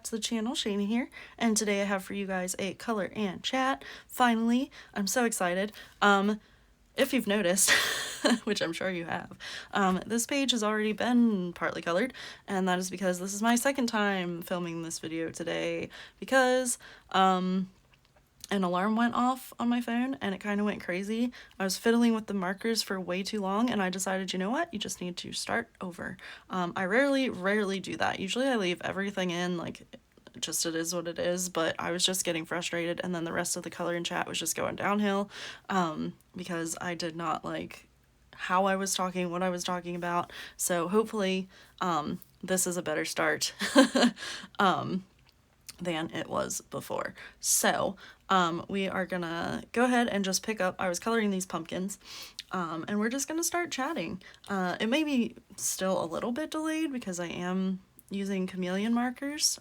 to the channel. Shayna here, and today I have for you guys a color and chat. Finally, I'm so excited. If you've noticed, which I'm sure you have, this page has already been partly colored, and that is because this is my second time filming this video today, because an alarm went off on my phone and it kind of went crazy. I was fiddling with the markers for way too long and I decided, you know what, you just need to start over. I rarely do that. Usually I leave everything in, like, just it is what it is, but I was just getting frustrated, and then the rest of the color and chat was just going downhill because I did not like how I was talking, what I was talking about. So hopefully this is a better start than it was before. So we are gonna go ahead and just pick up. I was coloring these pumpkins, and we're just gonna start chatting. It may be still a little bit delayed because I am using chameleon markers,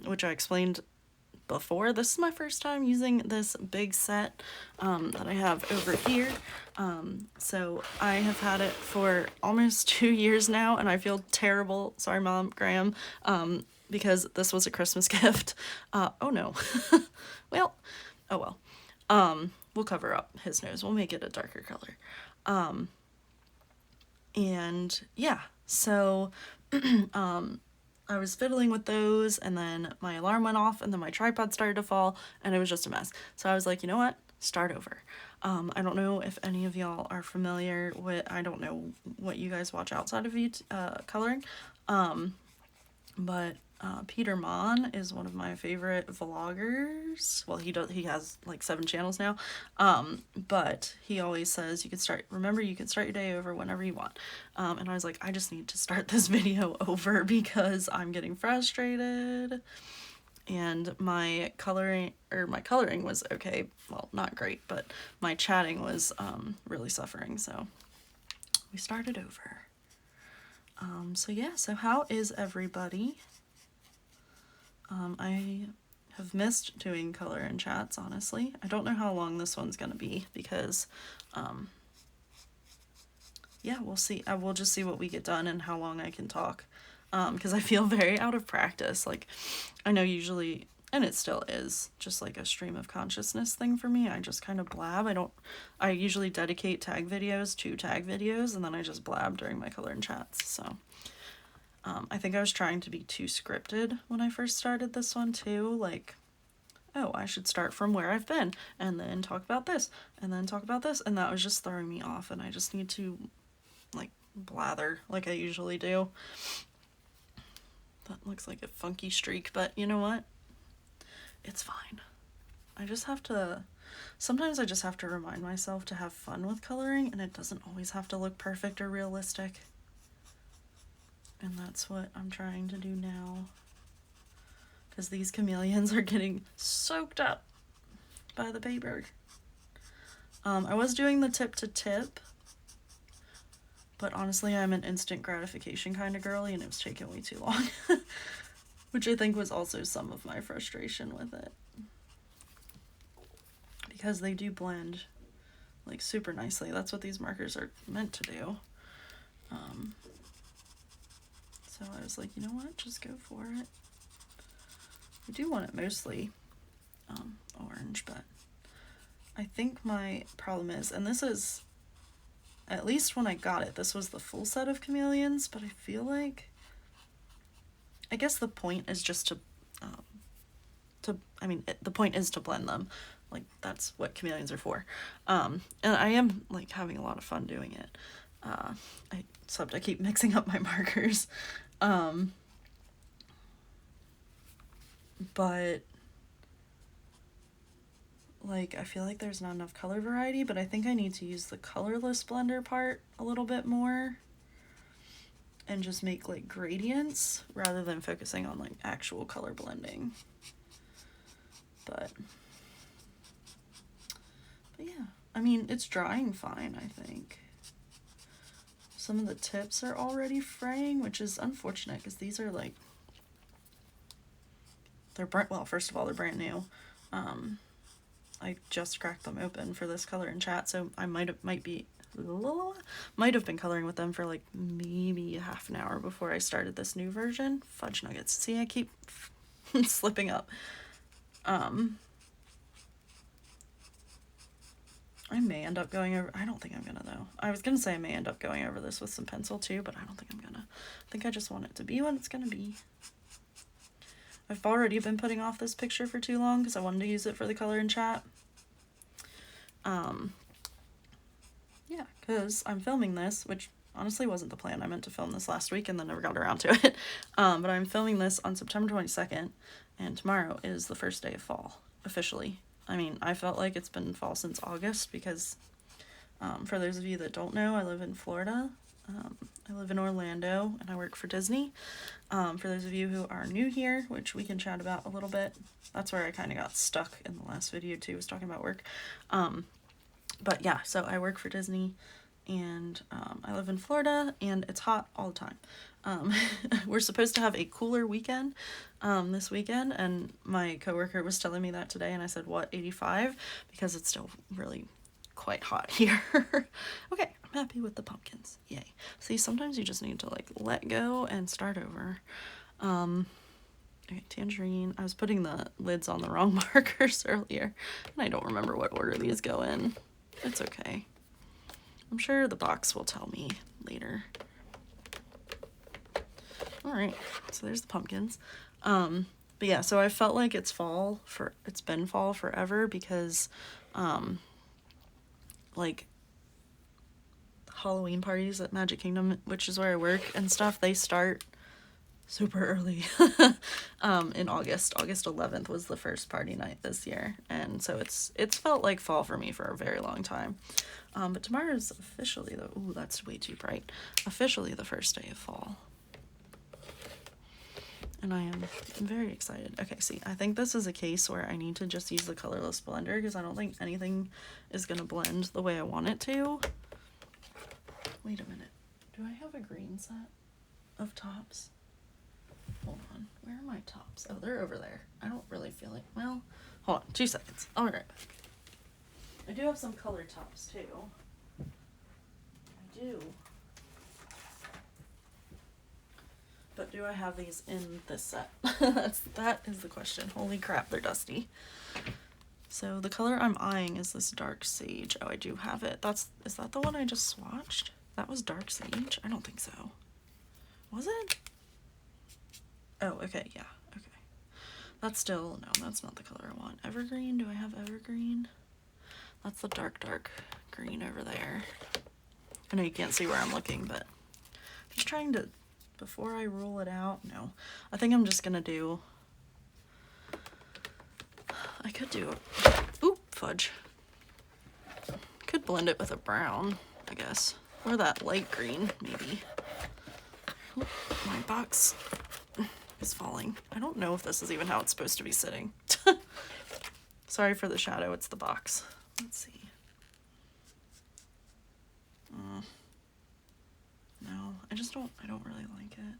which I explained before. This is my first time using this big set that I have over here. So I have had it for almost 2 years now, and I feel terrible. Sorry, Mom, Graham. Because this was a Christmas gift. Oh no. Well, oh well. We'll cover up his nose. We'll make it a darker color. And yeah, so I was fiddling with those, and then my alarm went off, and then my tripod started to fall, and it was just a mess. So I was like, you know what? Start over. I don't know if any of y'all are familiar with, I don't know what you guys watch outside of coloring, but Peter Mon is one of my favorite vloggers. Well, he has like 7 channels now. But he always says you can start your day over whenever you want. And I was like, I just need to start this video over because I'm getting frustrated. And my coloring was okay. Well, not great, but my chatting was really suffering. So we started over. So yeah, so how is everybody? I have missed doing color and chats, honestly. I don't know how long this one's gonna be because, yeah, we'll see. I will just see what we get done and how long I can talk. Because I feel very out of practice. Like, I know usually, and it still is, just like a stream of consciousness thing for me. I just kind of blab. I usually dedicate tag videos to tag videos, and then I just blab during my color and chats, so. I think I was trying to be too scripted when I first started this one too, like, oh, I should start from where I've been, and then talk about this, and then talk about this, and that was just throwing me off, and I just need to, like, blather like I usually do. That looks like a funky streak, but you know what? It's fine. Sometimes I just have to remind myself to have fun with coloring, and it doesn't always have to look perfect or realistic. And that's what I'm trying to do now. Because these chameleons are getting soaked up by the paper. I was doing the tip to tip, but honestly I'm an instant gratification kind of girly, and it was taking way too long. Which I think was also some of my frustration with it. Because they do blend like super nicely. That's what these markers are meant to do. So I was like, you know what, just go for it. I do want it mostly orange, but I think my problem is, and this is, at least when I got it, this was the full set of chameleons, but I feel like, I guess the point is just the point is to blend them. Like, that's what chameleons are for. And I am, like, having a lot of fun doing it. Except I keep mixing up my markers. But, like, I feel like there's not enough color variety, but I think I need to use the colorless blender part a little bit more and just make, like, gradients rather than focusing on, like, actual color blending. But yeah, I mean, it's drying fine, I think. Some of the tips are already fraying, which is unfortunate because these are like, well, first of all, they're brand new. I just cracked them open for this color and chat, so I might have been coloring with them for like maybe half an hour before I started this new version. Fudge nuggets. See, I keep slipping up. I may end up going over, I don't think I'm gonna though. I was gonna say I may end up going over this with some pencil too, but I don't think I'm gonna. I think I just want it to be what it's gonna be. I've already been putting off this picture for too long because I wanted to use it for the color and chat. Yeah, because I'm filming this, which honestly wasn't the plan. I meant to film this last week and then never got around to it. But I'm filming this on September 22nd, and tomorrow is the first day of fall, officially. I mean, I felt like it's been fall since August because, for those of you that don't know, I live in Florida. I live in Orlando and I work for Disney. For those of you who are new here, which we can chat about a little bit, that's where I kind of got stuck in the last video too, was talking about work. But yeah, so I work for Disney and I live in Florida and it's hot all the time. We're supposed to have a cooler weekend this weekend, and my coworker was telling me that today, and I said, what, 85? Because it's still really quite hot here. Okay, I'm happy with the pumpkins. Yay. See, sometimes you just need to like let go and start over. Okay, tangerine. I was putting the lids on the wrong markers earlier, and I don't remember what order these go in. It's okay. I'm sure the box will tell me later. All right, so there's the pumpkins. But yeah, so I felt like it's been fall forever because, like, Halloween parties at Magic Kingdom, which is where I work and stuff, they start super early. In August 11th was the first party night this year, and so it's felt like fall for me for a very long time. But tomorrow's officially ooh, that's way too bright, officially the first day of fall, and I am very excited. Okay, see, I think this is a case where I need to just use the colorless blender because I don't think anything is gonna blend the way I want it to. Wait a minute, do I have a green set of tops? Hold on, where are my tops? Oh, they're over there. I don't really feel like, well, hold on, 2 seconds. I'll be right back. I do have some colored tops too. I do. But do I have these in this set? That is the question. Holy crap, they're dusty. So the color I'm eyeing is this dark sage. Oh, I do have it. Is that the one I just swatched? That was dark sage? I don't think so. Was it? Oh, okay, yeah, okay. That's still, no, that's not the color I want. Evergreen, do I have evergreen? That's the dark green over there. I know you can't see where I'm looking, but just trying to, before I rule it out, no. I think I'm just gonna do, I could do, oop, fudge. Could blend it with a brown, I guess. Or that light green, maybe. Oop, my box is falling. I don't know if this is even how it's supposed to be sitting. Sorry for the shadow, it's the box. Let's see. No, I don't really like it.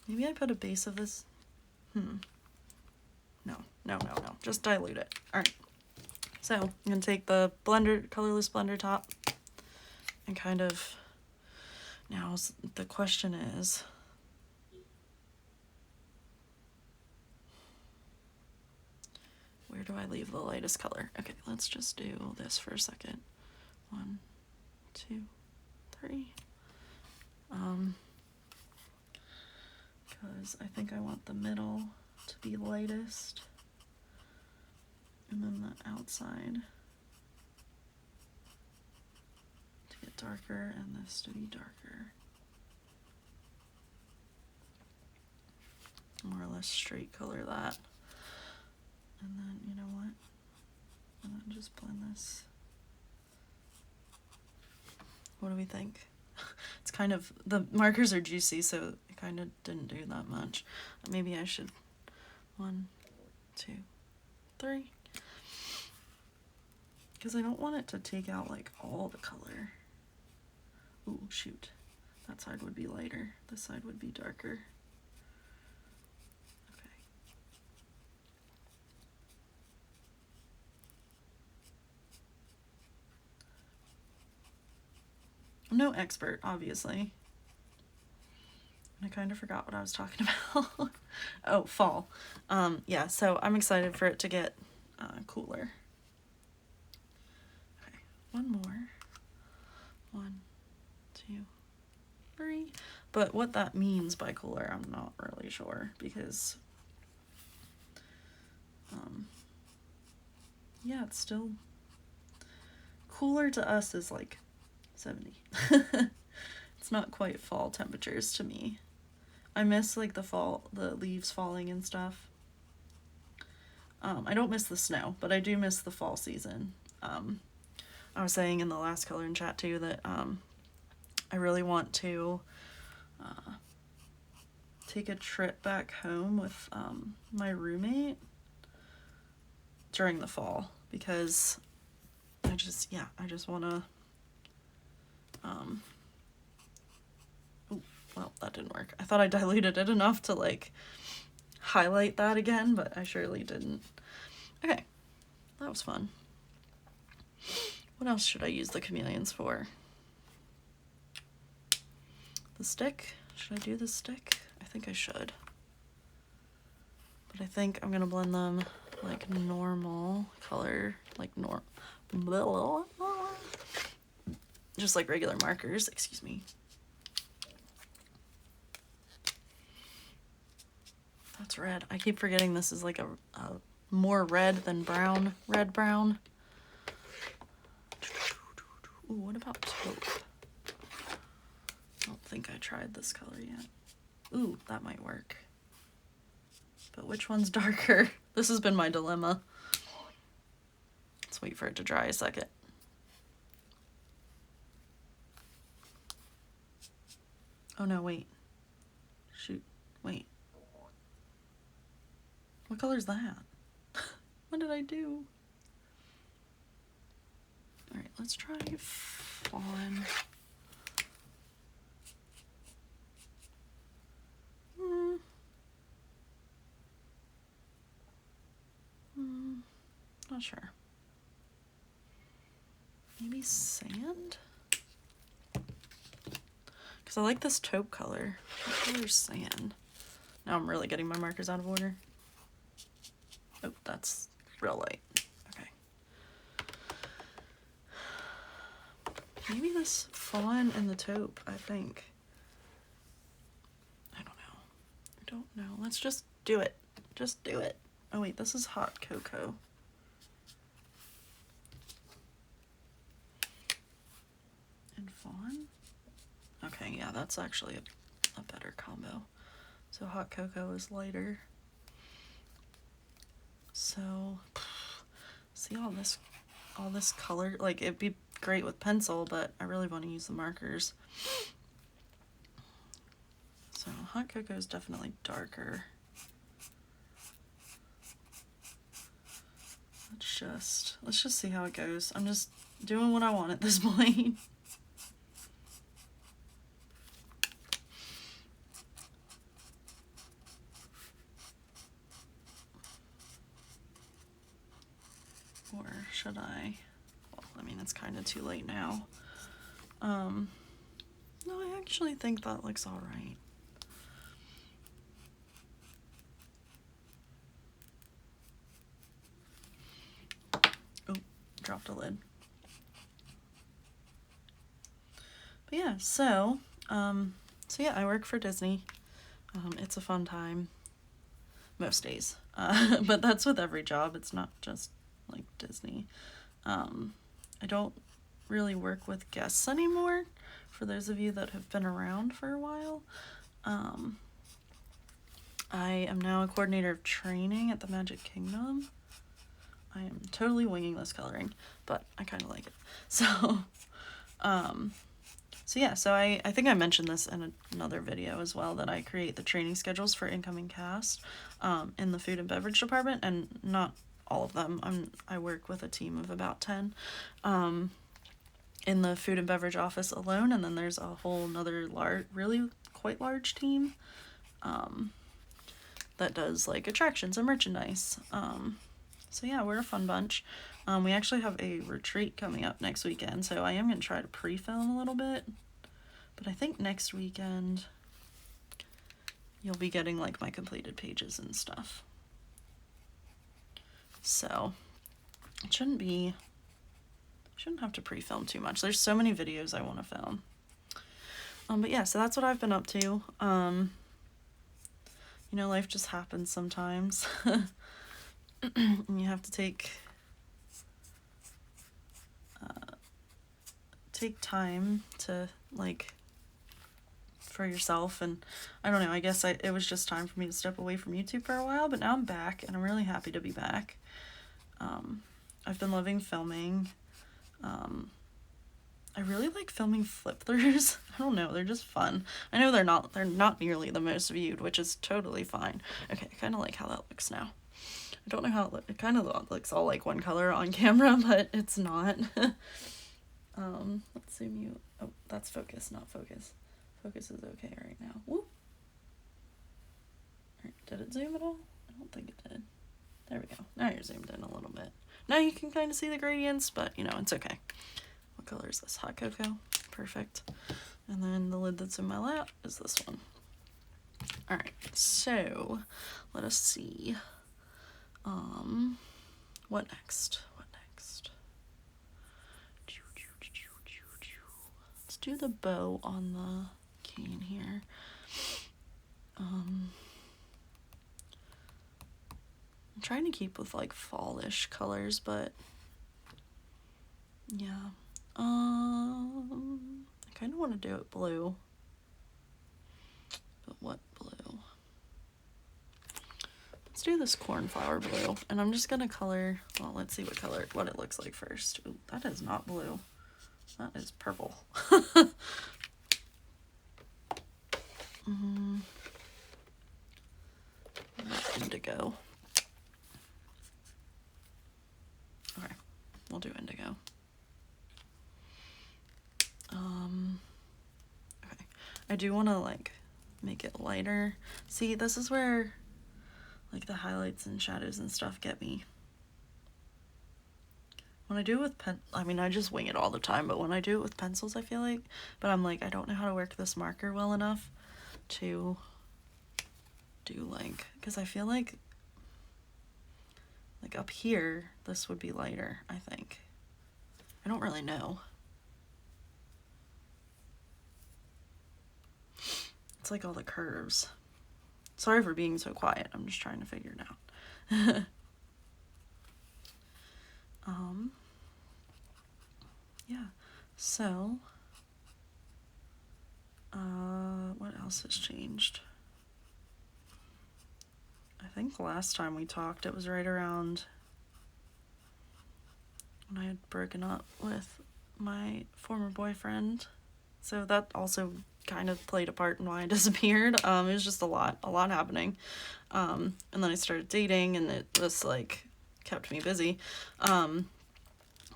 Maybe I put a base of this. No, just dilute it. All right. So I'm gonna take the colorless blender top and kind of, now the question is, where do I leave the lightest color? Okay, let's just do this for a second. 1, 2, 3. Because I think I want the middle to be lightest, and then the outside to get darker, and this to be darker. More or less straight color that. And then, you know what? And then just blend this. What do we think? It's kind of, the markers are juicy, so it kind of didn't do that much. Maybe I should, 1, 2, 3. Because I don't want it to take out like all the color. Ooh, shoot. That side would be lighter. This side would be darker. I'm no expert, obviously. And I kind of forgot what I was talking about. Oh, fall. Yeah, so I'm excited for it to get cooler. Okay, one more. 1, 2, 3. But what that means by cooler, I'm not really sure, because yeah, it's still cooler to us is like 70. It's not quite fall temperatures to me. I miss like the leaves falling and stuff. I don't miss the snow, but I do miss the fall season. I was saying in the last color and chat too that I really want to take a trip back home with my roommate during the fall, because I just want to well, that didn't work. I thought I diluted it enough to like highlight that again, but I surely didn't. Okay, that was fun. What else should I use the chameleons for? The stick? Should I do the stick? I think I should. But I think I'm gonna blend them like normal color, like just like regular markers, excuse me. That's red. I keep forgetting this is like a more red than brown, red-brown. Ooh, what about taupe? I don't think I tried this color yet. Ooh, that might work. But which one's darker? This has been my dilemma. Let's wait for it to dry a second. Oh no, wait. Shoot, wait. What color is that? What did I do? Alright, let's try fawn. Not sure. Maybe sand? Because I like this taupe color. What color's sand? Now I'm really getting my markers out of order. Oh, that's real light. Okay. Maybe this fawn and the taupe, I think. I don't know. Let's just do it. Just do it. Oh wait, this is hot cocoa. And fawn? Okay, yeah, that's actually a better combo. So hot cocoa is lighter. So, see all this color, like it'd be great with pencil, but I really want to use the markers. So hot cocoa is definitely darker. Let's just see how it goes. I'm just doing what I want at this point. Or should I? Well, I mean, it's kind of too late now. No, I actually think that looks all right. Oh, dropped a lid. But yeah, so yeah, I work for Disney. It's a fun time most days. But that's with every job. It's not just like Disney. I don't really work with guests anymore, for those of you that have been around for a while. I am now a coordinator of training at the Magic Kingdom. I am totally winging this coloring, but I kind of like it. So, yeah, so I think I mentioned this in another video as well, that I create the training schedules for incoming cast in the food and beverage department, and not all of them. I work with a team of about 10 in the food and beverage office alone, and then there's a whole nother really quite large team that does like attractions and merchandise. So yeah, we're a fun bunch. We actually have a retreat coming up next weekend, so I am going to try to pre-film a little bit. But I think next weekend you'll be getting like my completed pages and stuff. So it shouldn't have to pre-film too much. There's so many videos I want to film. But yeah, so that's what I've been up to. You know, life just happens sometimes. And you have to take time to like for yourself, and I don't know, I guess it was just time for me to step away from YouTube for a while, but now I'm back and I'm really happy to be back. I've been loving filming. I really like filming flip throughs. I don't know, they're just fun. I know they're not nearly the most viewed, which is totally fine. Okay, I kind of like how that looks now. I don't know how it kind of looks all like one color on camera, but it's not. Let's zoom you. Oh, that's focus, not focus. Focus is okay right now. Whoop. Right, did it zoom at all? I don't think it did. There we go. Now you're zoomed in a little bit. Now you can kind of see the gradients, but you know, it's okay. What color is this? Hot cocoa. Perfect. And then the lid that's in my lap is this one. All right, so let us see. What next? Let's do the bow on the cane here. I'm trying to keep with like fallish colors, but yeah. I kind of want to do it blue. But what blue? Let's do this cornflower blue, and I'm just gonna color, well, let's see what it looks like first. Ooh, that is not blue. That is purple. Indigo. Okay, we'll do indigo. Okay, I do want to like make it lighter. See, this is where like the highlights and shadows and stuff get me. When I do it with I mean, I just wing it all the time, but when I do it with pencils, I feel like, but I'm like, I don't know how to work this marker well enough to do like, because I feel like up here, this would be lighter, I think. I don't really know. It's like all the curves. Sorry for being so quiet. I'm just trying to figure it out. Yeah. So, what else has changed? I think the last time we talked, it was right around when I had broken up with my former boyfriend. So that also kind of played a part in why I disappeared. It was just a lot happening. And then I started dating, and it just like kept me busy.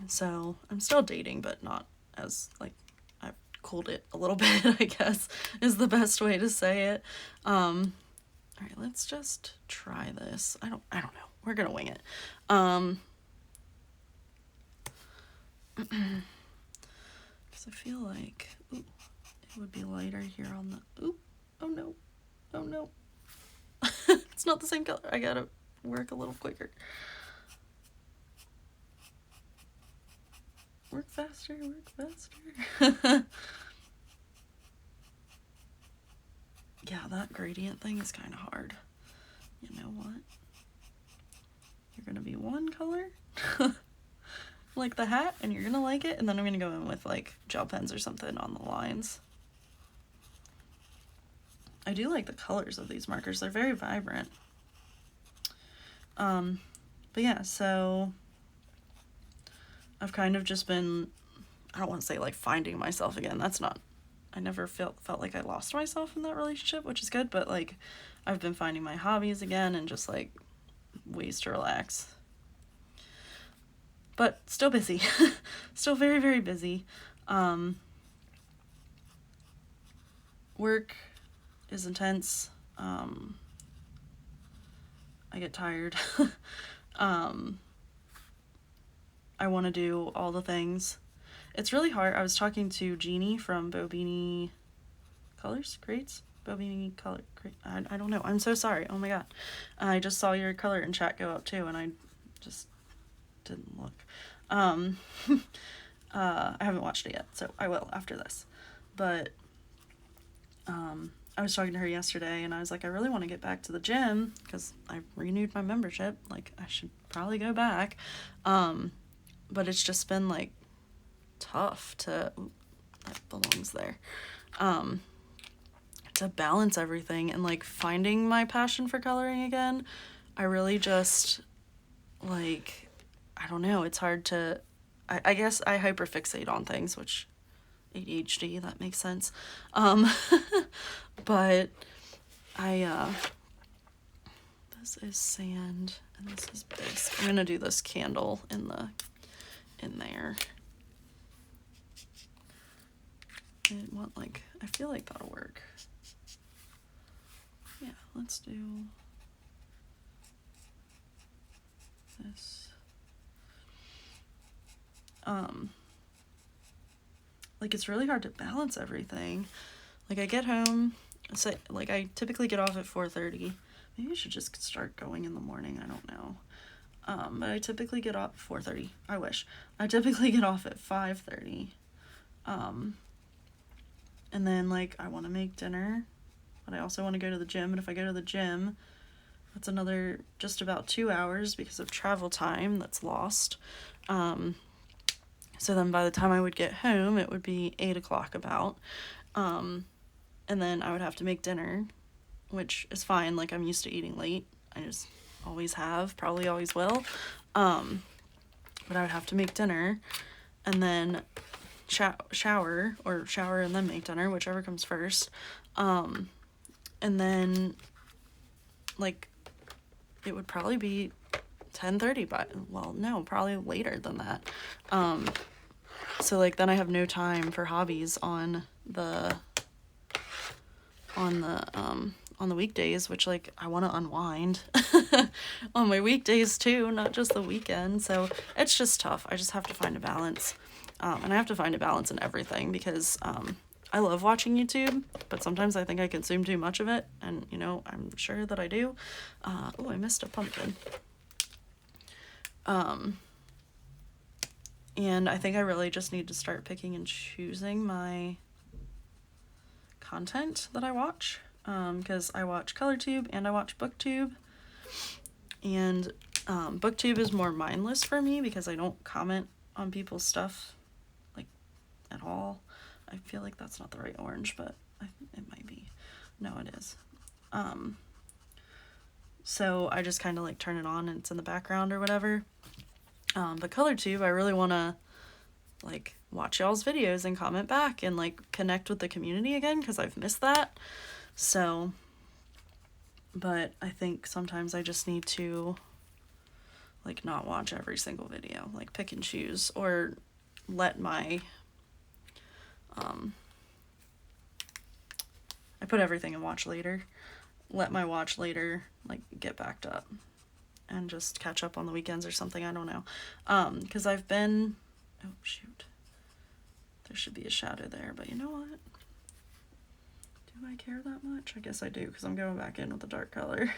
So I'm still dating, but not as like, I've cooled it a little bit, I guess is the best way to say it. All right, let's just try this. I don't know. We're gonna wing it. Because I feel like, ooh, it would be lighter here on the, ooh, oh no, oh no. It's not the same color. I gotta work a little quicker. Work faster, work faster. Yeah, that gradient thing is kind of hard. You know what? You're gonna be one color, like the hat, and you're gonna like it, and then I'm gonna go in with like gel pens or something on the lines. I do like the colors of these markers. They're very vibrant. But yeah, so I've kind of just been, I don't want to say like finding myself again. That's not, I never felt like I lost myself in that relationship, which is good, but like I've been finding my hobbies again and just like ways to relax. But still busy. Still very, very busy. Work is intense. I get tired. I want to do all the things. It's really hard. I was talking to Jeannie from Bobini Colors Creates. Bobini color, I don't know. I'm so sorry. Oh my god. I just saw your color in chat go up too, and I just didn't look. I haven't watched it yet, so I will after this. But I was talking to her yesterday, and I was like, I really want to get back to the gym because I renewed my membership. Like, I should probably go back. But it's just been like tough to, that belongs there, to balance everything and like finding my passion for coloring again. I really just like, I don't know, it's hard to, I guess I hyperfixate on things, which ADHD, that makes sense. But this is sand and this is bisque. I'm gonna do this candle in there. I want like, I feel like that'll work. Yeah, let's do this. Like it's really hard to balance everything. Like I get home, so like I typically get off at 4:30. Maybe I should just start going in the morning, I don't know. But I typically get off at 4:30. I wish. I typically get off at 5:30. And then like I want to make dinner, but I also want to go to the gym, and if I go to the gym, that's another just about 2 hours because of travel time that's lost. So then by the time I would get home, it would be 8 o'clock about. And then I would have to make dinner, which is fine. Like, I'm used to eating late. I just always have, probably always will. But I would have to make dinner and then shower and then make dinner, whichever comes first. And then, like, it would probably be 10:30 probably later than that. So like then I have no time for hobbies on the weekdays, which like I want to unwind on my weekdays too, not just the weekend. So it's just tough. I just have to find a balance. And I have to find a balance in everything because I love watching YouTube, but sometimes I think I consume too much of it, and you know, I'm sure that I do. Oh, I missed a pumpkin. And I think I really just need to start picking and choosing my content that I watch, because I watch ColorTube and I watch BookTube, and BookTube is more mindless for me because I don't comment on people's stuff like at all. I feel like that's not the right orange, but it might be. No, it is. So I just kind of like turn it on and it's in the background or whatever. But ColorTube, I really want to like watch y'all's videos and comment back and like connect with the community again because I've missed that. So, but I think sometimes I just need to like not watch every single video, like pick and choose, or let my I put everything in watch later. Let my watch later like get backed up and just catch up on the weekends or something. I don't know. Because I've been, oh shoot, there should be a shadow there, but you know what? Do I care that much? I guess I do, because I'm going back in with the dark color.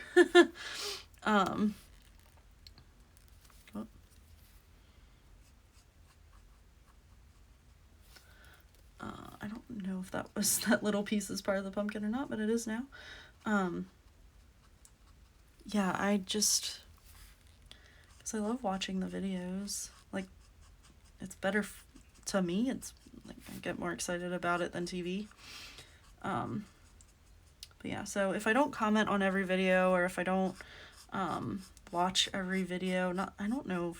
I don't know if that little piece is part of the pumpkin or not, but it is now. Yeah, I just, because I love watching the videos. Like, it's better to me. It's like I get more excited about it than TV. But yeah, so if I don't comment on every video, or if I don't watch every video, I don't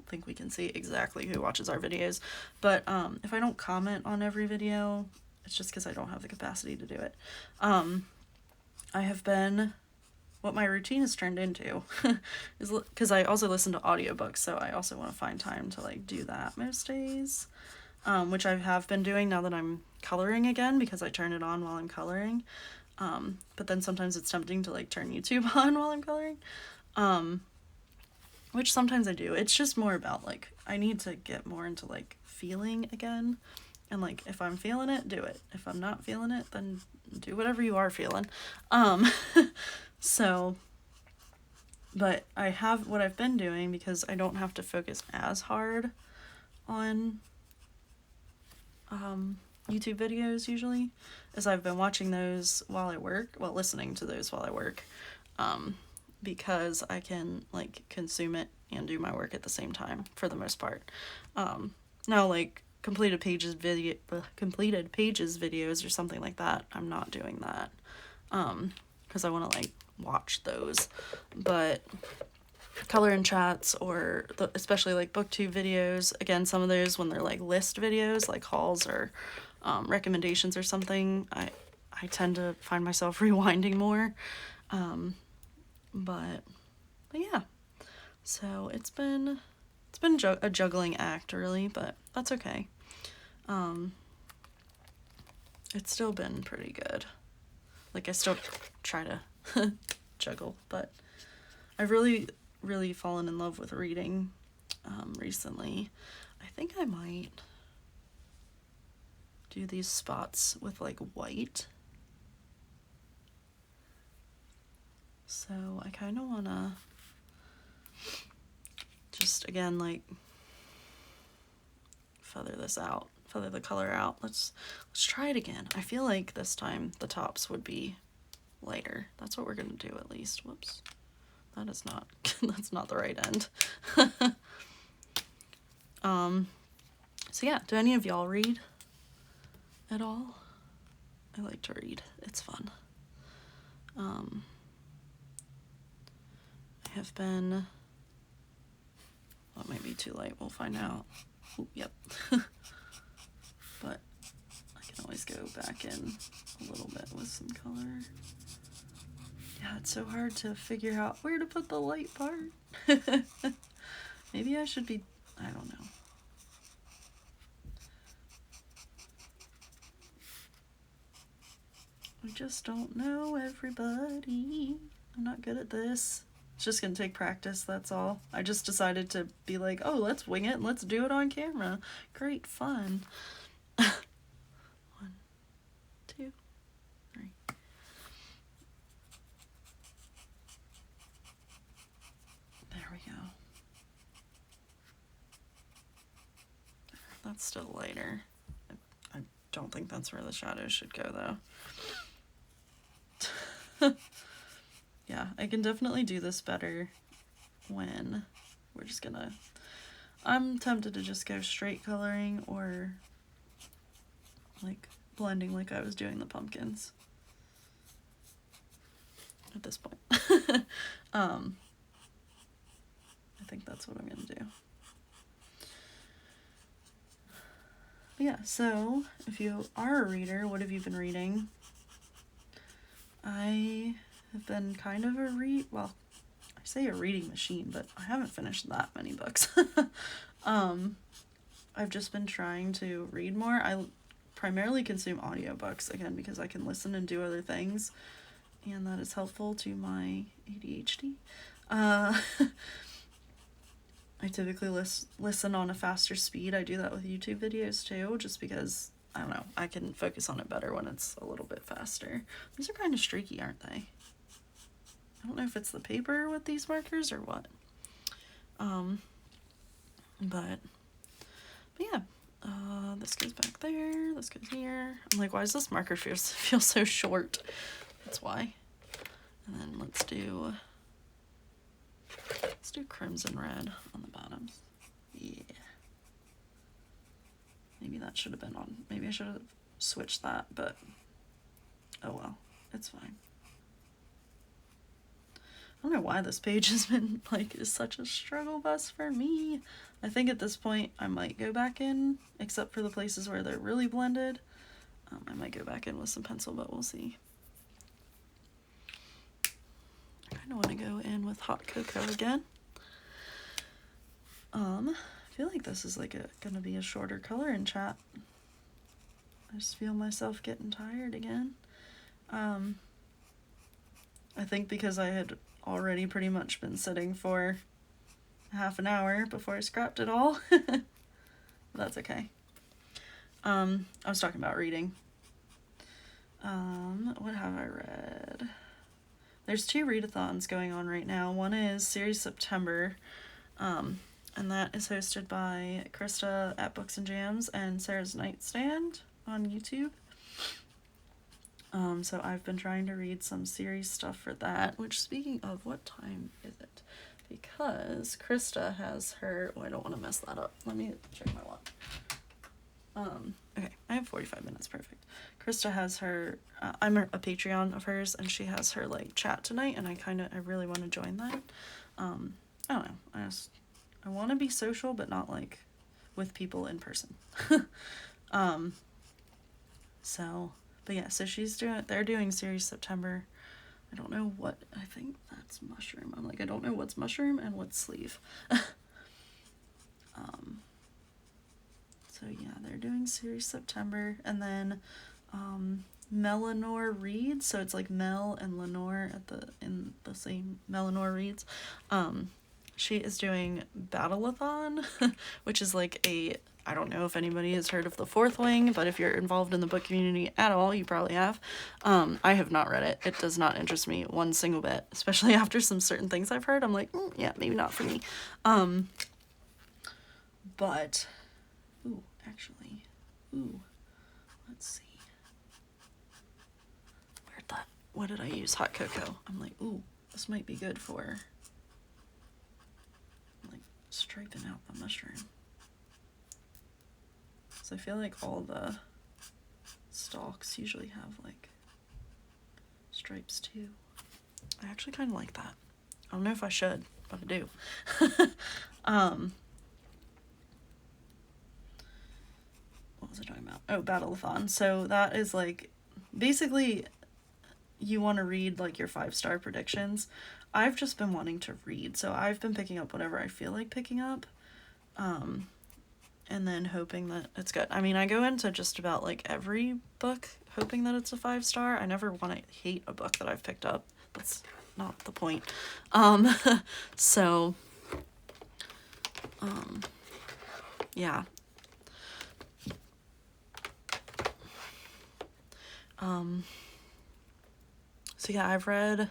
think we can see exactly who watches our videos, but if I don't comment on every video, it's just because I don't have the capacity to do it. I have been, what my routine has turned into is, because I also listen to audiobooks, so I also want to find time to like do that most days, which I have been doing now that I'm coloring again, because I turn it on while I'm coloring. But then sometimes it's tempting to like turn YouTube on while I'm coloring, which sometimes I do. It's just more about like, I need to get more into like feeling again. And like, if I'm feeling it, do it. If I'm not feeling it, then do whatever you are feeling. So, but what I've been doing, because I don't have to focus as hard on YouTube videos usually, is I've been watching those while I work, well, listening to those while I work, because I can like consume it and do my work at the same time for the most part. Now, like completed pages videos or something like that, I'm not doing that, because I want to like watch those. But color and chats, or especially like booktube videos, again, some of those when they're like list videos, like hauls or recommendations or something, I tend to find myself rewinding more. But yeah, so it's been a juggling act really, but that's okay. It's still been pretty good. Like, I still try to juggle, but I've really fallen in love with reading recently. I think I might do these spots with like white. So I kind of want to just, again, like feather the color out. Let's try it again. I feel like this time the tops would be lighter. That's what we're gonna do at least. Whoops. That is not, that's not the right end. So yeah, do any of y'all read at all? I like to read. It's fun. I have been, well, it might be too late. We'll find out. Ooh, yep. But I can always go back in a little bit with some color. Yeah, it's so hard to figure out where to put the light part. Maybe I should be, I don't know. I just don't know, everybody. I'm not good at this. It's just gonna take practice, that's all. I just decided to be like, oh, let's wing it and let's do it on camera. Great fun. 1, 2, 3. There we go. That's still lighter. I don't think that's where the shadows should go though. Yeah, I can definitely do this better when we're just gonna, I'm tempted to just go straight coloring or like blending like I was doing the pumpkins at this point. I think that's what I'm gonna do. But yeah, so if you are a reader, what have you been reading? I have been kind of well, I say a reading machine, but I haven't finished that many books. I've just been trying to read more. I primarily consume audiobooks, again, because I can listen and do other things, and that is helpful to my ADHD. I typically listen on a faster speed. I do that with YouTube videos too, just because, I don't know, I can focus on it better when it's a little bit faster. These are kind of streaky, aren't they? I don't know if it's the paper with these markers or what. But yeah, this goes back there, this goes here. I'm like, why does this marker feel so short? That's why. And then let's do crimson red on the bottoms. Yeah. Maybe that should have been on. Maybe I should have switched that, but oh well, it's fine. I don't know why this page has been like, is such a struggle bus for me. I think at this point I might go back in, except for the places where they're really blended. I might go back in with some pencil, but we'll see. I kind of want to go in with hot cocoa again. I feel like this is like gonna be a shorter color in chat. I just feel myself getting tired again. I think because I had already pretty much been sitting for half an hour before I scrapped it all. That's okay. I was talking about reading. What have I read? There's 2 readathons going on right now. One is Series September, and that is hosted by Krista at Books and Jams and Sarah's Nightstand on YouTube. So I've been trying to read some series stuff for that, which, speaking of, what time is it? Because Krista has her, I don't want to mess that up. Let me check my watch. Okay, I have 45 minutes, perfect. Krista has her, I'm a Patreon of hers, and she has her, like, chat tonight, and I really want to join that. I don't know, I want to be social, but not, like, with people in person. But yeah, so they're doing Series September. I don't know what, I think that's mushroom. I'm like, I don't know what's mushroom and what's sleeve. So yeah, they're doing Series September, and then Melanor Reads, so it's like Mel and Lenore in the same, Melanor Reads. She is doing Battleathon, which is like I don't know if anybody has heard of The Fourth Wing, but if you're involved in the book community at all, you probably have. I have not read it. It does not interest me one single bit, especially after some certain things I've heard. I'm like, yeah, maybe not for me. But, let's see. What did I use? Hot cocoa. I'm like, this might be good for, like, striping out the mushroom. So I feel like all the stalks usually have, like, stripes too. I actually kind of like that. I don't know if I should, but I do. What was I talking about? Oh, Battleathon. So that is, like, basically you want to read, like, your 5-star predictions. I've just been wanting to read, so I've been picking up whatever I feel like picking up. And then hoping that it's good. I mean, I go into just about, like, every book hoping that it's a 5-star. I never want to hate a book that I've picked up. That's not the point. Yeah. So yeah, I've read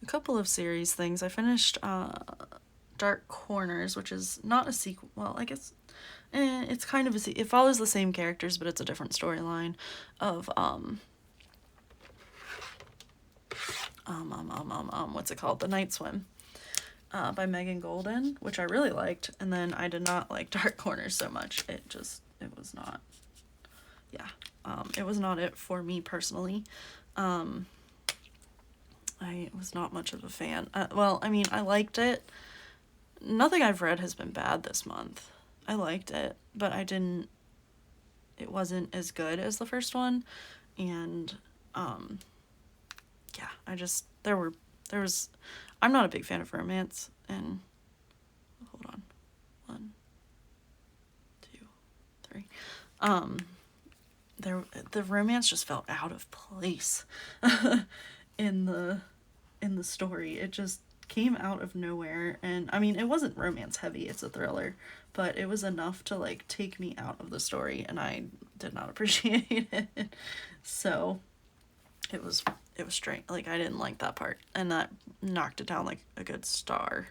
a couple of series things. I finished Dark Corners, which is not a sequel. Well, I guess it's kind of it follows the same characters, but it's a different storyline of what's it called? The Night Swim by Megan Golden, which I really liked, and then I did not like Dark Corners so much. It was not, it was not it for me personally. I was not much of a fan. Well, I mean, I liked it. Nothing I've read has been bad this month. I liked it, but it wasn't as good as the first one, and yeah, I'm not a big fan of romance, and hold on, 1, 2, 3, the romance just felt out of place in the story. It just came out of nowhere, and I mean, it wasn't romance heavy, it's a thriller, but it was enough to, like, take me out of the story, and I did not appreciate it. So it was strange. Like, I didn't like that part, and that knocked it down like a good star,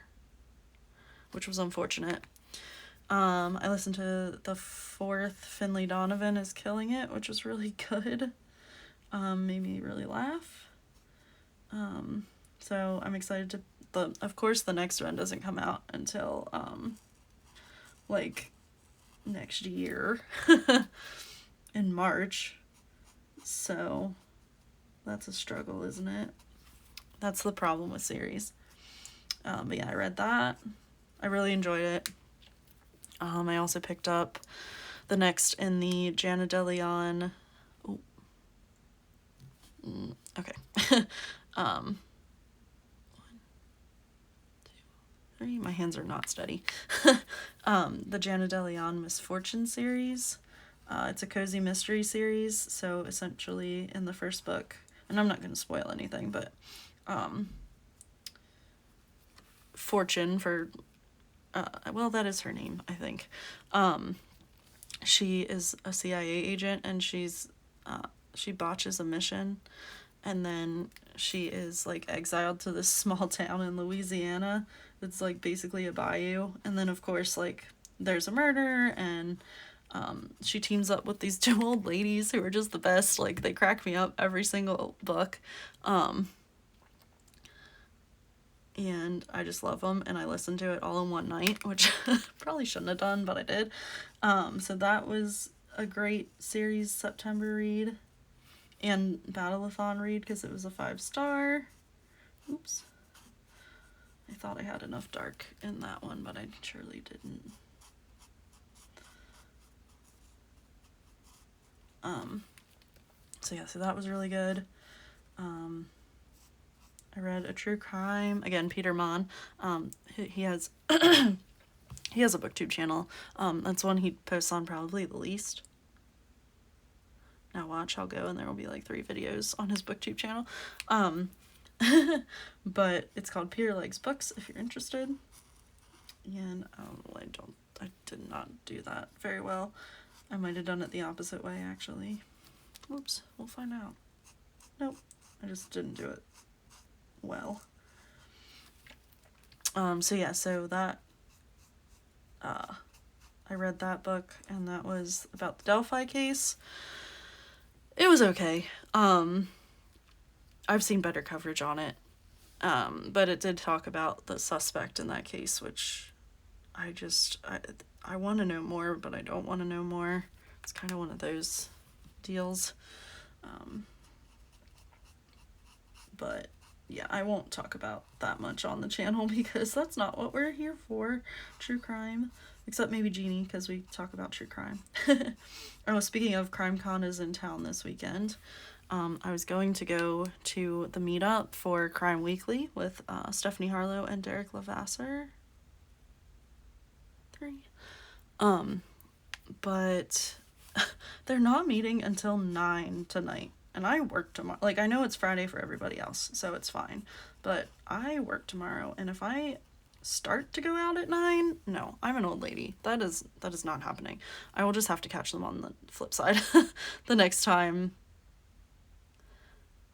which was unfortunate. I listened to the 4th Finley Donovan is Killing It, which was really good. Made me really laugh. So I'm excited of course the next one doesn't come out until like next year in March, so that's a struggle, isn't it? That's the problem with series. But yeah, I read that. I really enjoyed it. I also picked up the next in the Jana DeLeon. Okay. 1, 2, 3. My hands are not steady. The Jana DeLeon Misfortune series. It's a cozy mystery series, so essentially in the first book, and I'm not going to spoil anything, but Fortune, for well, that is her name, I think, she is a CIA agent, and she botches a mission, and then she is like exiled to this small town in Louisiana. It's like basically a bayou, and then of course like there's a murder, and she teams up with these two old ladies who are just the best. Like, they crack me up every single book. And I just love them, and I listened to it all in one night, which probably shouldn't have done, but I did. So that was a great series September read, and Battle-a-thon read, because it was a 5-star. Oops. I thought I had enough dark in that one, but I surely didn't. So yeah, so that was really good. I read a true crime, again, Peter Mon. He has he has a booktube channel. That's one he posts on probably the least. Now watch, I'll go and there will be like 3 videos on his booktube channel. But it's called Peter Likes Books if you're interested. And I did not do that very well. I might have done it the opposite way, actually. Oops, we'll find out. Nope, I just didn't do it well. So yeah, so that I read that book, and that was about the Delphi case. It was okay. I've seen better coverage on it. But it did talk about the suspect in that case, which I want to know more, but I don't want to know more. It's kind of one of those deals. But yeah, I won't talk about that much on the channel because that's not what we're here for. True crime. Except maybe Jeannie, because we talk about true crime. Oh, speaking of, CrimeCon is in town this weekend. I was going to go to the meetup for Crime Weekly with Stephanie Harlow and Derek Levasseur. 3. But they're not meeting until 9 tonight. And I work tomorrow. Like, I know it's Friday for everybody else, so it's fine. But I work tomorrow, and if I start to go out at 9, no, I'm an old lady. That is not happening. I will just have to catch them on the flip side the next time.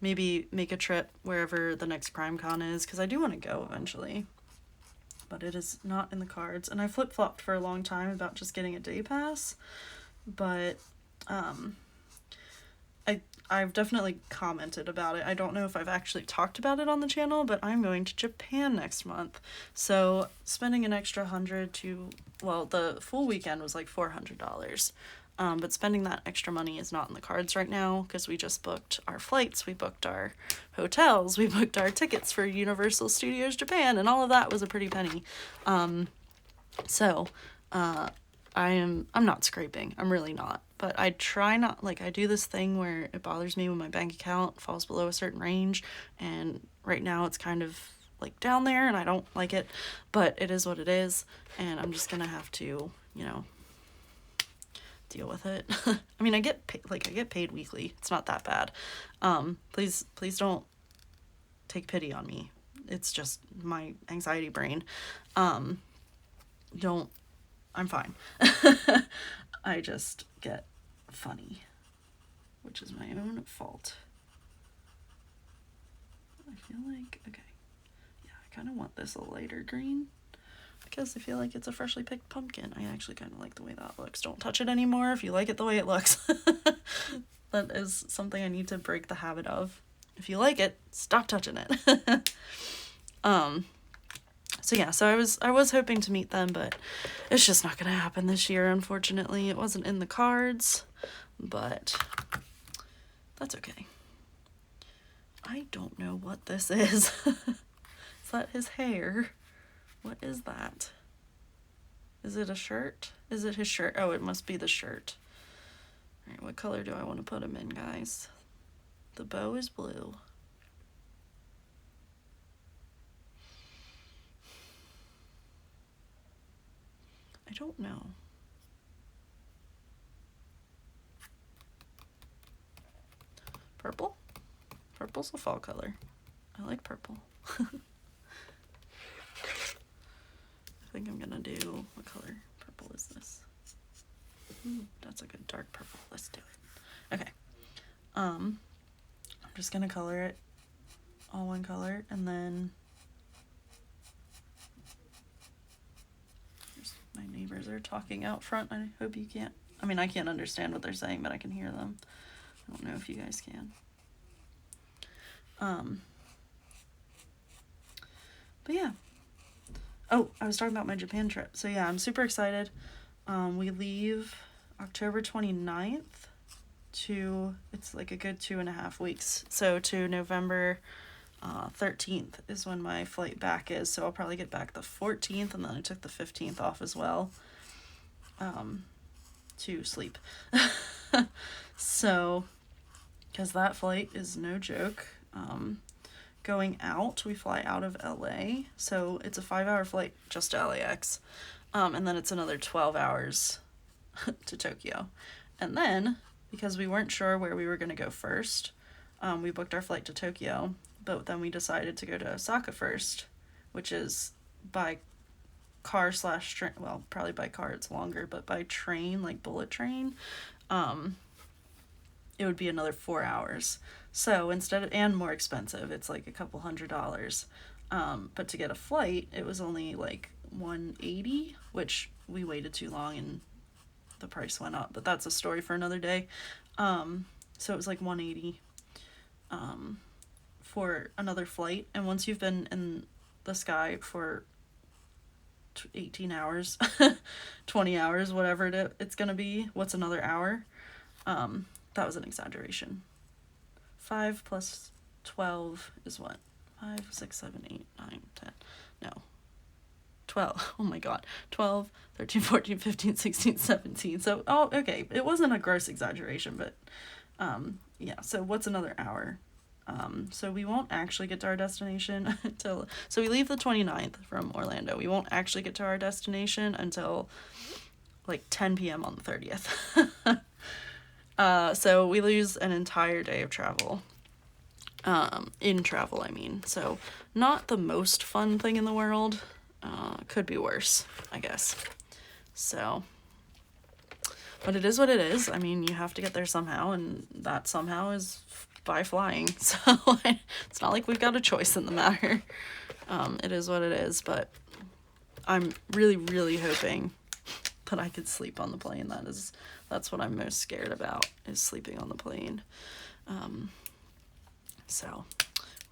Maybe make a trip wherever the next CrimeCon is, because I do want to go eventually. But it is not in the cards. And I flip-flopped for a long time about just getting a day pass. But I've definitely commented about it. I don't know if I've actually talked about it on the channel, but I'm going to Japan next month. So spending an extra $100 well, the full weekend was like $400. But spending that extra money is not in the cards right now because we just booked our flights, we booked our hotels, we booked our tickets for Universal Studios Japan, and all of that was a pretty penny. I'm not scraping. I'm really not. But I try not, like, I do this thing where it bothers me when my bank account falls below a certain range, and right now it's kind of like down there and I don't like it, but it is what it is, and I'm just gonna have to, deal with it. I mean, I get paid weekly. It's not that bad. Please don't take pity on me. It's just my anxiety brain. I'm fine. I just get funny, which is my own fault. I feel like, okay. Yeah, I kind of want this a lighter green because I feel like it's a freshly picked pumpkin. I actually kind of like the way that looks. Don't touch it anymore if you like it the way it looks. That is something I need to break the habit of. If you like it, stop touching it. So yeah, so I was hoping to meet them, but it's just not going to happen this year, unfortunately. It wasn't in the cards, but that's okay. I don't know what this is. Is that his hair? What is that? Is it a shirt? Is it his shirt? Oh, it must be the shirt. All right, what color do I want to put him in, guys? The bow is blue. I don't know. Purple? Purple's a fall color. I like purple. I think I'm gonna do, what color purple is this? Ooh, that's a good dark purple. Let's do it. Okay. I'm just gonna color it all one color, and then my neighbors are talking out front. I hope you can't. I mean, I can't understand what they're saying, but I can hear them. I don't know if you guys can. But yeah. Oh, I was talking about my Japan trip. So yeah, I'm super excited. We leave October 29th to, it's like a good 2.5 weeks. So to November 13th is when my flight back is. So I'll probably get back the 14th, and then I took the 15th off as well to sleep. So, because that flight is no joke. Going out, we fly out of LA, so it's a 5-hour flight just to LAX, and then it's another 12 hours to Tokyo. And then, because we weren't sure where we were going to go first, we booked our flight to Tokyo, but then we decided to go to Osaka first, which is by car / train, well, probably by car it's longer, but by train, like bullet train, it would be another 4 hours. So instead of, and more expensive, it's like a couple $100. But to get a flight, it was only like $180, which we waited too long and the price went up, but that's a story for another day. So it was like $180 for another flight. And once you've been in the sky for 18 hours, 20 hours, whatever it's gonna be, what's another hour? That was an exaggeration. 5 plus 12 is what? 5, 6, 7, 8, 9, 10. No. 12. Oh my god. 12, 13, 14, 15, 16, 17. So, oh, okay. It wasn't a gross exaggeration, but yeah. So what's another hour? So we won't actually get to our destination until, so we leave the 29th from Orlando. We won't actually get to our destination until like 10 p.m. on the 30th. So we lose an entire day of travel. In travel, I mean. So not the most fun thing in the world. Could be worse, I guess. So, but it is what it is. I mean, you have to get there somehow, and that somehow is by flying. So it's not like we've got a choice in the matter. It is what it is, but I'm really, really hoping that I could sleep on the plane. That's what I'm most scared about, is sleeping on the plane. So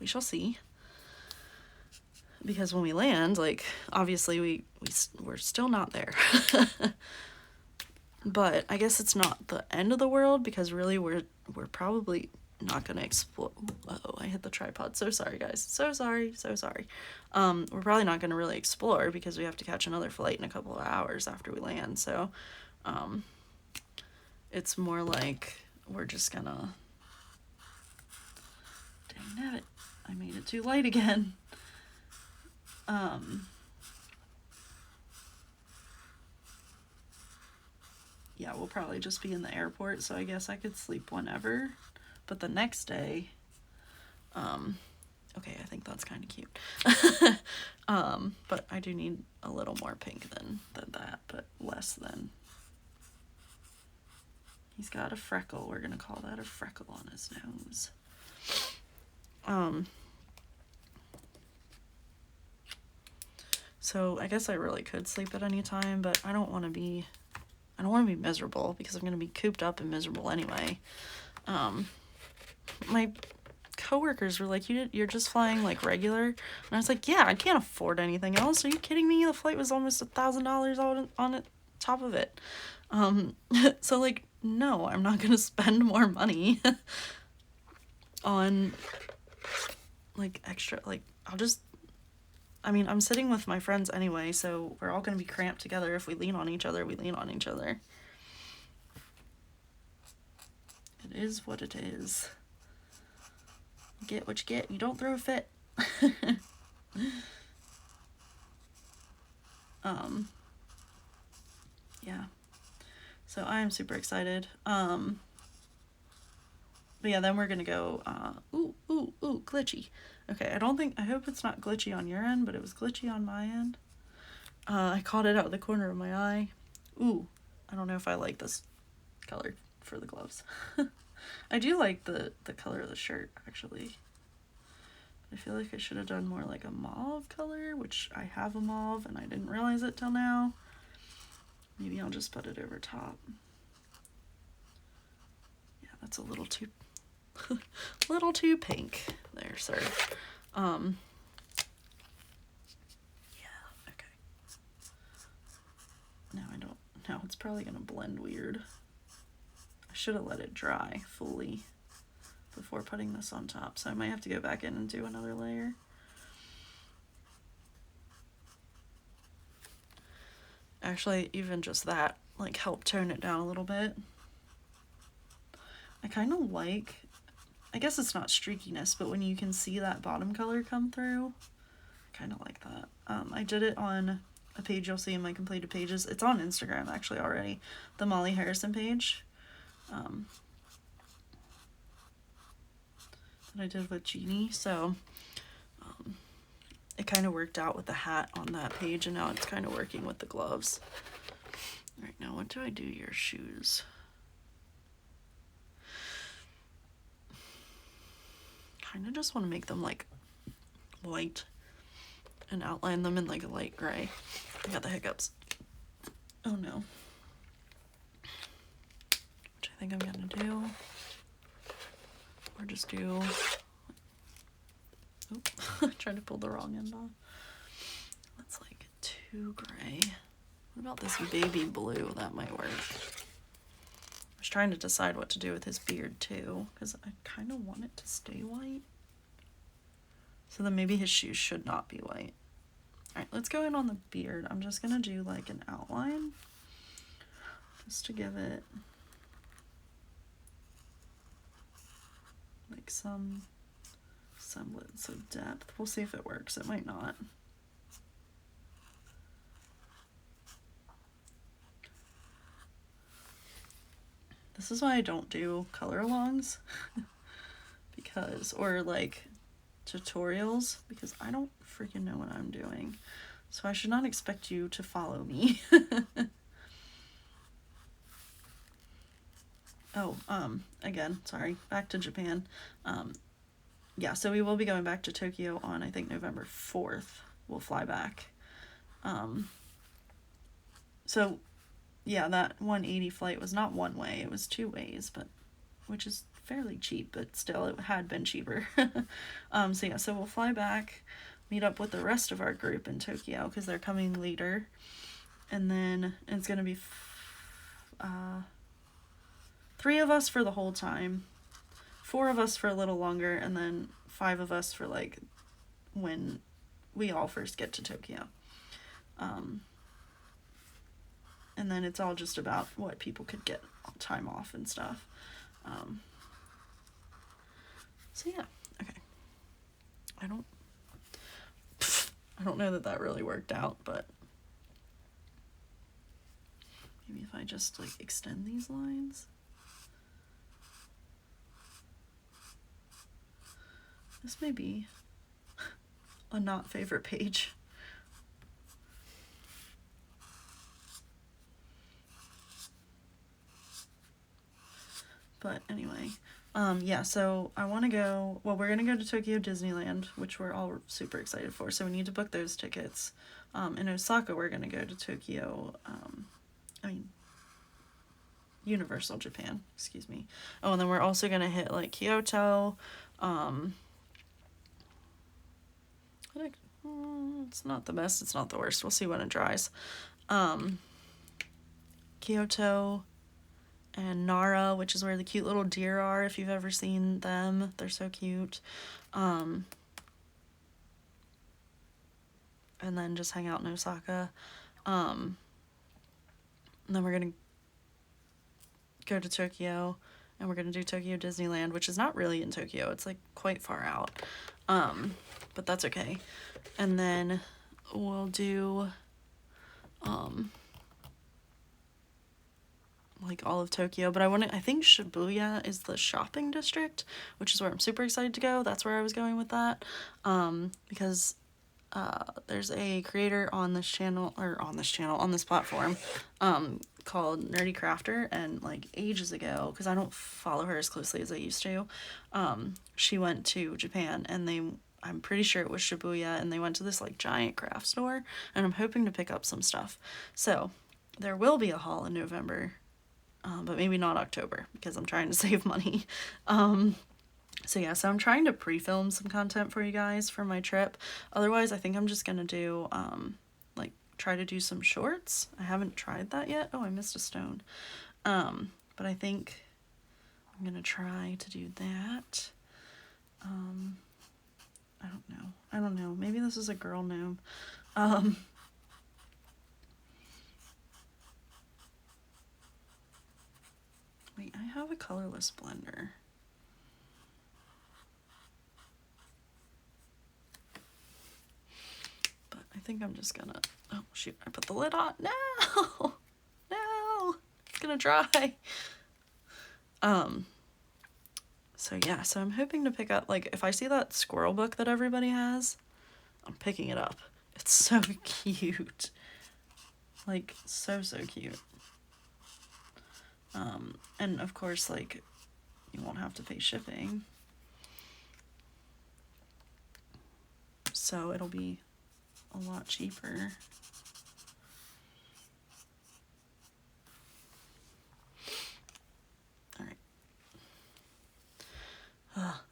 we shall see. Because when we land, like, obviously we're still not there. But I guess it's not the end of the world, because really we're probably not gonna explore. Uh-oh, I hit the tripod. So sorry, guys. So sorry. We're probably not gonna really explore, because we have to catch another flight in a couple of hours after we land. So, it's more like we're just gonna. Dang it! I made it too light again. Yeah, we'll probably just be in the airport, so I guess I could sleep whenever. But the next day, okay, I think that's kind of cute. But I do need a little more pink than that, but less than. He's got a freckle. We're gonna call that a freckle on his nose. So I guess I really could sleep at any time, but I don't want to be miserable, because I'm going to be cooped up and miserable anyway. My coworkers were like, you're just flying like regular? And I was like, yeah, I can't afford anything else. Are you kidding me? The flight was almost $1,000 on it, top of it. So like, no, I'm not going to spend more money on like extra, like, I'm sitting with my friends anyway, so we're all going to be cramped together. If we lean on each other, we lean on each other. It is what it is. You get what you get. You don't throw a fit. Yeah. So I am super excited. But yeah, then we're going to go, ooh, glitchy. Okay, I hope it's not glitchy on your end, but it was glitchy on my end. I caught it out of the corner of my eye. Ooh, I don't know if I like this color for the gloves. I do like the color of the shirt, actually. I feel like I should have done more like a mauve color, which I have a mauve and I didn't realize it till now. Maybe I'll just put it over top. Yeah, that's a little too little too pink there, sir. Yeah, okay. Now it's probably gonna blend weird. I should have let it dry fully before putting this on top, so I might have to go back in and do another layer. Actually, even just that, like, helped tone it down a little bit. I kind of like, I guess it's not streakiness, but when you can see that bottom color come through, I kind of like that. I did it on a page you'll see in my completed pages. It's on Instagram, actually, already. The Molly Harrison page. That I did with Jeannie, so it kind of worked out with the hat on that page, and now it's kind of working with the gloves. All right, now what do I do your shoes? Kind of just want to make them like white and outline them in like a light gray. I got the hiccups. Oh no. Which I think I'm gonna do. Or just do, oop, trying to pull the wrong end off. That's like too gray. What about this baby blue? That might work. I was trying to decide what to do with his beard too, because I kind of want it to stay white. So then maybe his shoes should not be white. All right, let's go in on the beard. I'm just gonna do like an outline, just to give it like some semblance of depth. We'll see if it works. It might not. This is why I don't do color alongs because, or like tutorials, because I don't freaking know what I'm doing. So I should not expect you to follow me. Oh, again, sorry, back to Japan. Yeah, so we will be going back to Tokyo on, I think, November 4th. We'll fly back. So, yeah, that 180 flight was not one way, it was 2 ways, but, which is fairly cheap, but still, it had been cheaper. So yeah, so we'll fly back, meet up with the rest of our group in Tokyo, because they're coming later, and then it's gonna be 3 of us for the whole time, 4 of us for a little longer, and then 5 of us for like when we all first get to Tokyo. And then it's all just about what people could get time off and stuff. So yeah, okay. I don't know that really worked out, but maybe if I just like extend these lines. This may be a not favorite page. But anyway, yeah, so I want to go, well, we're going to go to Tokyo Disneyland, which we're all super excited for, so we need to book those tickets. In Osaka, we're going to go to Tokyo, Universal Japan, excuse me. Oh, and then we're also going to hit, like, Kyoto, it's not the best, it's not the worst, we'll see when it dries. Kyoto and Nara, which is where the cute little deer are, if you've ever seen them. They're so cute. And then just hang out in Osaka. And then we're gonna go to Tokyo, and we're gonna do Tokyo Disneyland, which is not really in Tokyo. It's like quite far out. But that's okay. And then we'll do like all of Tokyo, but I think Shibuya is the shopping district, which is where I'm super excited to go. That's where I was going with that, because there's a creator on this channel, on this platform, called Nerdy Crafter, and like ages ago, because I don't follow her as closely as I used to, she went to Japan, and I'm pretty sure it was Shibuya, and they went to this like giant craft store, and I'm hoping to pick up some stuff. So there will be a haul in November, but maybe not October, because I'm trying to save money. So yeah, so I'm trying to pre-film some content for you guys for my trip. Otherwise, I think I'm just gonna do, like, try to do some shorts. I haven't tried that yet. Oh, I missed a stone. But I think I'm gonna try to do that. I don't know. Maybe this is a girl gnome. Wait, I have a colorless blender. But I think I'm just gonna, oh shoot, I put the lid on. No! No! It's gonna dry. So yeah, so I'm hoping to pick up, like, if I see that squirrel book that everybody has, I'm picking it up. It's so cute. Like, so cute. And of course, like, you won't have to pay shipping. So it'll be a lot cheaper. Alright.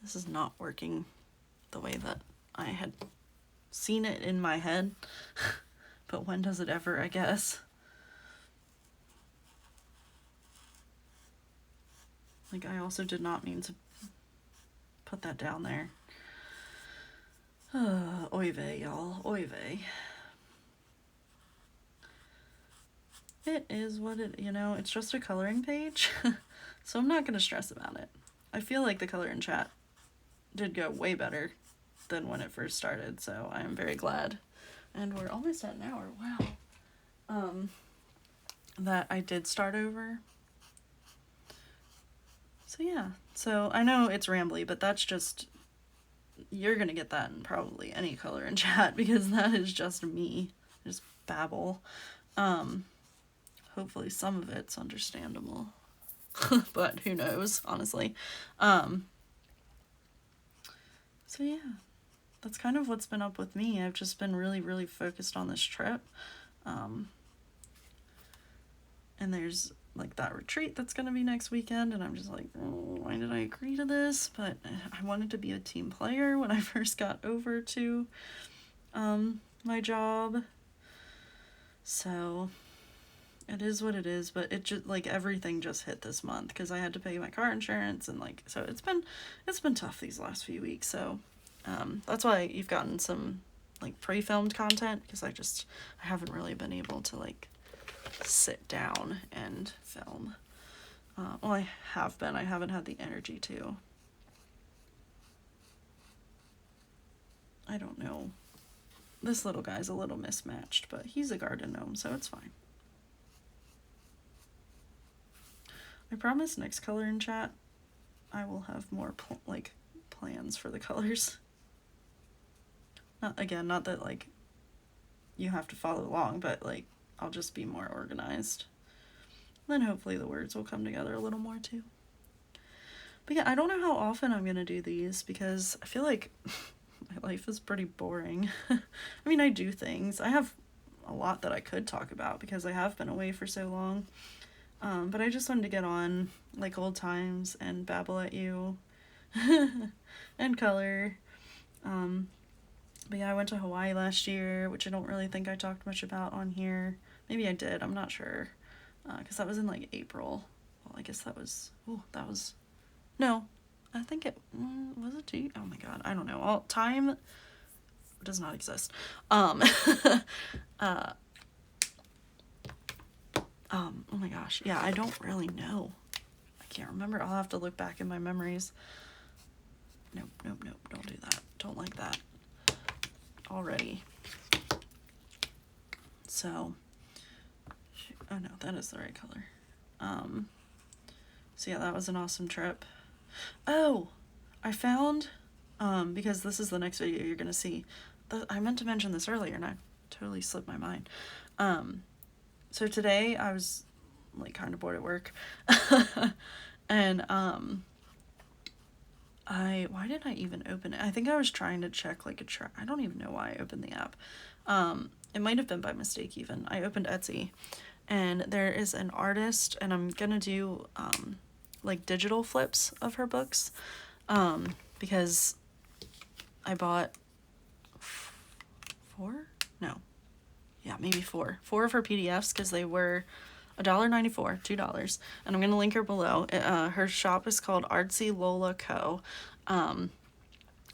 This is not working the way that I had seen it in my head. But when does it ever, I guess? Like, I also did not mean to put that down there. Oy vey, y'all. Oy vey. It is what it, you know, it's just a coloring page. So I'm not going to stress about it. I feel like the color in chat did go way better than when it first started, so I am very glad. And we're almost at an hour. Wow. That I did start over. So yeah, so I know it's rambly, but that's just, you're gonna get that in probably any color in chat, because that is just me, just babble. Hopefully some of it's understandable, but who knows, honestly. So yeah, that's kind of what's been up with me. I've just been really focused on this trip. And there's like that retreat that's gonna be next weekend, and I'm just like, oh, why did I agree to this? But I wanted to be a team player when I first got over to my job, so it is what it is. But it just, like, everything just hit this month because I had to pay my car insurance, and like, so it's been tough these last few weeks. So that's why you've gotten some like pre-filmed content, because I haven't really been able to like sit down and film. Well, I have been. I haven't had the energy to. I don't know. This little guy's a little mismatched, but he's a garden gnome, so it's fine. I promise next color in chat, I will have more plans for the colors. Not that like you have to follow along, but like I'll just be more organized. Then hopefully the words will come together a little more too. But yeah, I don't know how often I'm gonna do these, because I feel like my life is pretty boring. I mean, I do things. I have a lot that I could talk about because I have been away for so long. But I just wanted to get on like old times and babble at you and color. But yeah, I went to Hawaii last year, which I don't really think I talked much about on here. Maybe I did, I'm not sure. Because that was in like April. Well, I guess that was, no, I think it, was it oh my god, I don't know. Time does not exist. Oh my gosh, yeah, I don't really know. I can't remember. I'll have to look back in my memories. Nope, don't do that. Don't like that. Already. So, oh no, that is the right color. So yeah, that was an awesome trip. Oh, I found, because this is the next video you're gonna see. I meant to mention this earlier and I totally slipped my mind. So today I was like kind of bored at work. And why did I even open it? I think I was trying to check like I don't even know why I opened the app. It might have been by mistake even. I opened Etsy, and there is an artist, and I'm gonna do like digital flips of her books, because I bought four? No. Yeah, maybe four of her PDFs, because they were $1.94, $2, and I'm gonna link her below. Her shop is called Artsy Lola Co.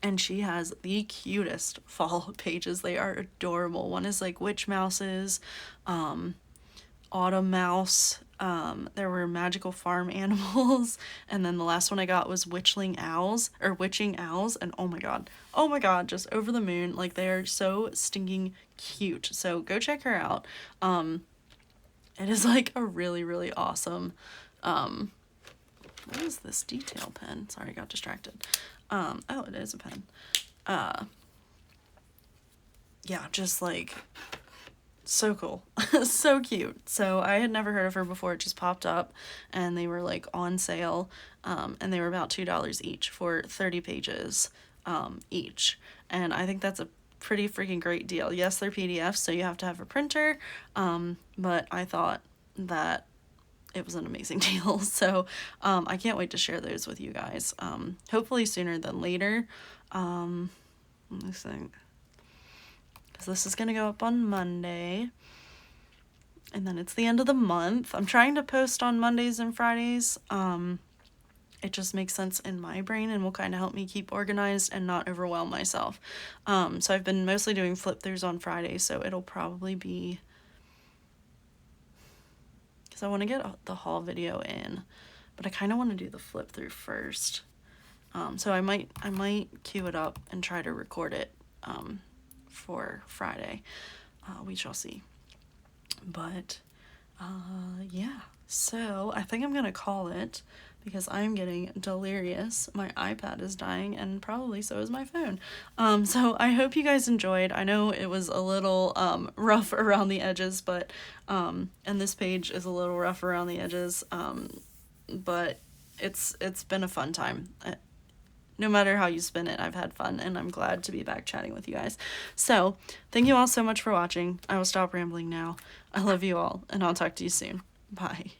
And she has the cutest fall pages. They are adorable. One is like witch mouses, autumn mouse. There were magical farm animals, and then the last one I got was witching owls, and oh my god, just over the moon. Like, they are so stinking cute. So go check her out. It is like a really, really awesome, what is this detail pen? Sorry, I got distracted. Oh, it is a pen. Yeah, just like so cool. So cute. So I had never heard of her before. It just popped up, and they were like on sale, and they were about $2 each for 30 pages each, and I think that's a pretty freaking great deal. Yes, they're PDFs, so you have to have a printer, but I thought that it was an amazing deal. So I can't wait to share those with you guys, hopefully sooner than later. Let me think, because this is gonna go up on Monday, and then it's the end of the month. I'm trying to post on Mondays and Fridays. It just makes sense in my brain and will kind of help me keep organized and not overwhelm myself. So I've been mostly doing flip throughs on Fridays, so it'll probably be, because I want to get the haul video in, but I kind of want to do the flip through first. So I might queue it up and try to record it for Friday. We shall see. But yeah, so I think I'm gonna call it, because I'm getting delirious. My iPad is dying, and probably so is my phone. So I hope you guys enjoyed. I know it was a little rough around the edges, but and this page is a little rough around the edges, but it's been a fun time. No matter how you spin it, I've had fun, and I'm glad to be back chatting with you guys. So thank you all so much for watching. I will stop rambling now. I love you all, and I'll talk to you soon. Bye.